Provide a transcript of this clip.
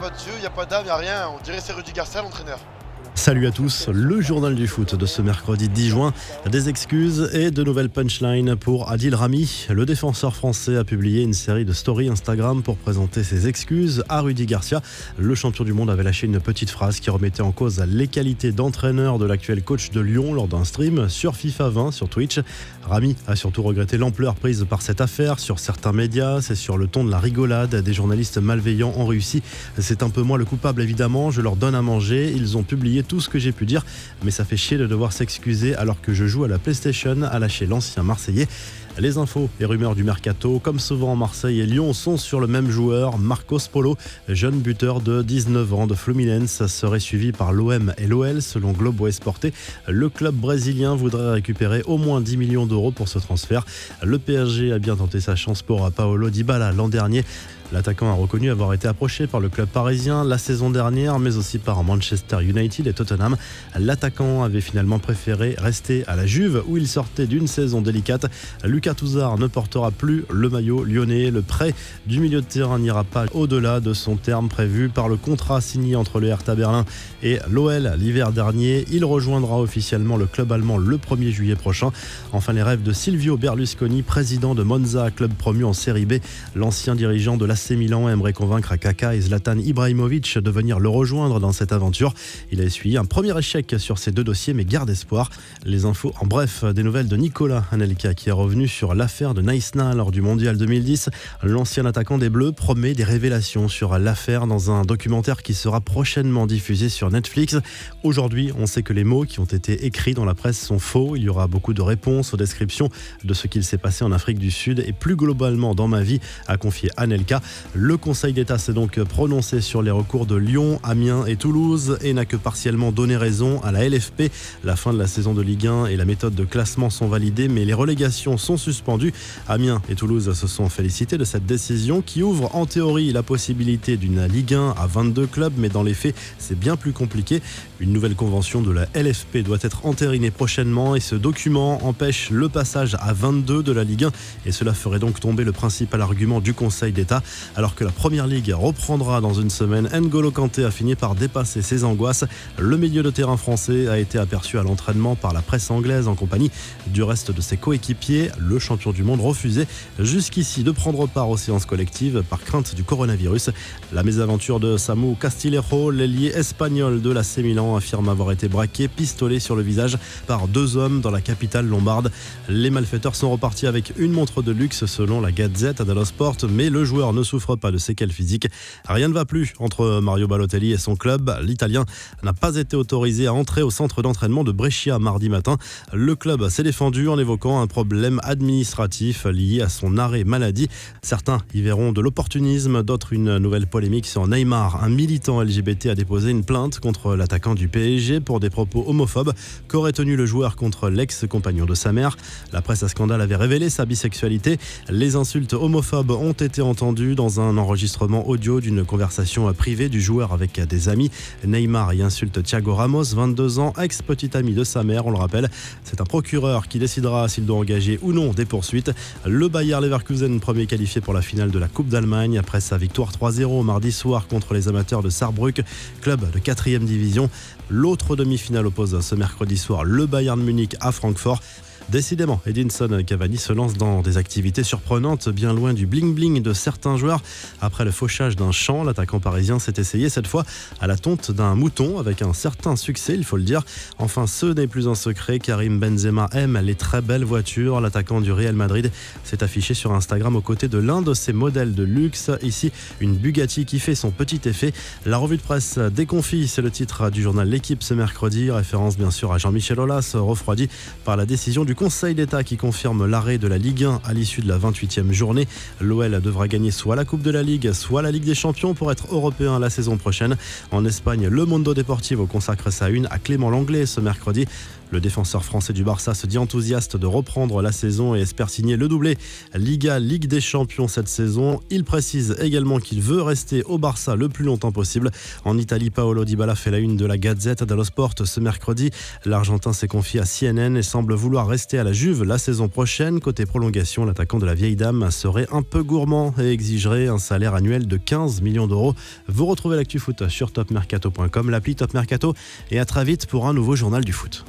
pas de jeu, il n'y a pas d'âme, il n'y a rien. On dirait que c'est Rudy Garcia, l'entraîneur. Salut à tous, le journal du foot de ce mercredi 10 juin. Des excuses et de nouvelles punchlines pour Adil Rami. Le défenseur français a publié une série de stories Instagram pour présenter ses excuses à Rudy Garcia. Le champion du monde avait lâché une petite phrase qui remettait en cause les qualités d'entraîneur de l'actuel coach de Lyon lors d'un stream sur FIFA 20 sur Twitch. Rami a surtout regretté l'ampleur prise par cette affaire sur certains médias. C'est sur le ton de la rigolade. Des journalistes malveillants ont réussi. C'est un peu moi le coupable évidemment, je leur donne à manger. Ils ont publié tout ce que j'ai pu dire, mais ça fait chier de devoir s'excuser alors que je joue à la PlayStation, a lâché l'ancien Marseillais. Les infos et rumeurs du mercato, comme souvent Marseille et Lyon, sont sur le même joueur, Marcos Polo, jeune buteur de 19 ans de Fluminense, serait suivi par l'OM et l'OL selon Globo Esporte. Le club brésilien voudrait récupérer au moins 10 millions d'euros pour ce transfert. Le PSG a bien tenté sa chance pour Paolo Dybala l'an dernier. L'attaquant a reconnu avoir été approché par le club parisien la saison dernière, mais aussi par Manchester United et Tottenham. L'attaquant avait finalement préféré rester à la Juve, où il sortait d'une saison délicate. Lucas Touzard ne portera plus le maillot lyonnais. Le prêt du milieu de terrain n'ira pas au-delà de son terme prévu par le contrat signé entre le Hertha Berlin et l'OL l'hiver dernier. Il rejoindra officiellement le club allemand le 1er juillet prochain. Enfin, les rêves de Silvio Berlusconi, président de Monza, club promu en Série B. L'ancien dirigeant de l'AC Milan aimerait convaincre Kaka et Zlatan Ibrahimovic de venir le rejoindre dans cette aventure. Il a essuyé un premier échec sur ces deux dossiers, mais garde espoir. Les infos en bref, des nouvelles de Nicolas Anelka qui est revenu sur l'affaire de Naïsna lors du Mondial 2010. L'ancien attaquant des Bleus promet des révélations sur l'affaire dans un documentaire qui sera prochainement diffusé sur Netflix. Aujourd'hui, on sait que les mots qui ont été écrits dans la presse sont faux. Il y aura beaucoup de réponses aux descriptions de ce qu'il s'est passé en Afrique du Sud et plus globalement dans ma vie, a confié Anelka. Le Conseil d'État s'est donc prononcé sur les recours de Lyon, Amiens et Toulouse et n'a que partiellement donné raison à la LFP. La fin de la saison de Ligue 1 et la méthode de classement sont validées, mais les relégations sont suspendues. Amiens et Toulouse se sont félicités de cette décision qui ouvre en théorie la possibilité d'une Ligue 1 à 22 clubs, mais dans les faits, c'est bien plus compliqué. Une nouvelle convention de la LFP doit être entérinée prochainement et ce document empêche le passage à 22 de la Ligue 1 et cela ferait donc tomber le principal argument du Conseil d'État. Alors que la Première Ligue reprendra dans une semaine, N'Golo Kanté a fini par dépasser ses angoisses. Le milieu de terrain français a été aperçu à l'entraînement par la presse anglaise en compagnie du reste de ses coéquipiers. Le champion du monde refusait jusqu'ici de prendre part aux séances collectives par crainte du coronavirus. La mésaventure de Samu Castillejo, l'ailier espagnol de l'AC Milan, affirme avoir été braqué, pistolet sur le visage par deux hommes dans la capitale lombarde. Les malfaiteurs sont repartis avec une montre de luxe selon la Gazzetta dello Sport, mais le joueur ne souffre pas de séquelles physiques. Rien ne va plus entre Mario Balotelli et son club. L'Italien n'a pas été autorisé à entrer au centre d'entraînement de Brescia mardi matin. Le club s'est défendu en évoquant un problème administratif lié à son arrêt maladie. Certains y verront de l'opportunisme, d'autres une nouvelle polémique sur Neymar. Un militant LGBT a déposé une plainte contre l'attaquant du PSG pour des propos homophobes qu'aurait tenu le joueur contre l'ex-compagnon de sa mère. La presse à scandale avait révélé sa bisexualité. Les insultes homophobes ont été entendues dans un enregistrement audio d'une conversation privée du joueur avec des amis. Neymar y insulte Thiago Ramos, 22 ans, ex-petit ami de sa mère, on le rappelle. C'est un procureur qui décidera s'il doit engager ou non des poursuites. Le Bayer Leverkusen, premier qualifié pour la finale de la Coupe d'Allemagne après sa victoire 3-0 mardi soir contre les amateurs de Saarbrück, club de 4e division. L'autre demi-finale oppose ce mercredi soir le Bayern Munich à Francfort. Décidément, Edinson Cavani se lance dans des activités surprenantes, bien loin du bling-bling de certains joueurs. Après le fauchage d'un champ, l'attaquant parisien s'est essayé cette fois à la tonte d'un mouton avec un certain succès, il faut le dire. Enfin, ce n'est plus un secret, Karim Benzema aime les très belles voitures. L'attaquant du Real Madrid s'est affiché sur Instagram aux côtés de l'un de ses modèles de luxe. Ici, une Bugatti qui fait son petit effet. La revue de presse déconfie, c'est le titre du journal L'Équipe ce mercredi. Référence bien sûr à Jean-Michel Aulas, refroidi par la décision du Conseil d'État qui confirme l'arrêt de la Ligue 1 à l'issue de la 28e journée. L'OL devra gagner soit la Coupe de la Ligue, soit la Ligue des Champions pour être européen la saison prochaine. En Espagne, le Mundo Deportivo consacre sa une à Clément Lenglet ce mercredi. Le défenseur français du Barça se dit enthousiaste de reprendre la saison et espère signer le doublé Ligue des Champions cette saison. Il précise également qu'il veut rester au Barça le plus longtemps possible. En Italie, Paolo Dybala fait la une de la Gazzetta dello Sport ce mercredi. L'Argentin s'est confié à CNN et semble vouloir rester à la Juve la saison prochaine. Côté prolongation, l'attaquant de la vieille dame serait un peu gourmand et exigerait un salaire annuel de 15 millions d'euros. Vous retrouvez l'actu foot sur topmercato.com, l'appli Top Mercato, et à très vite pour un nouveau journal du foot.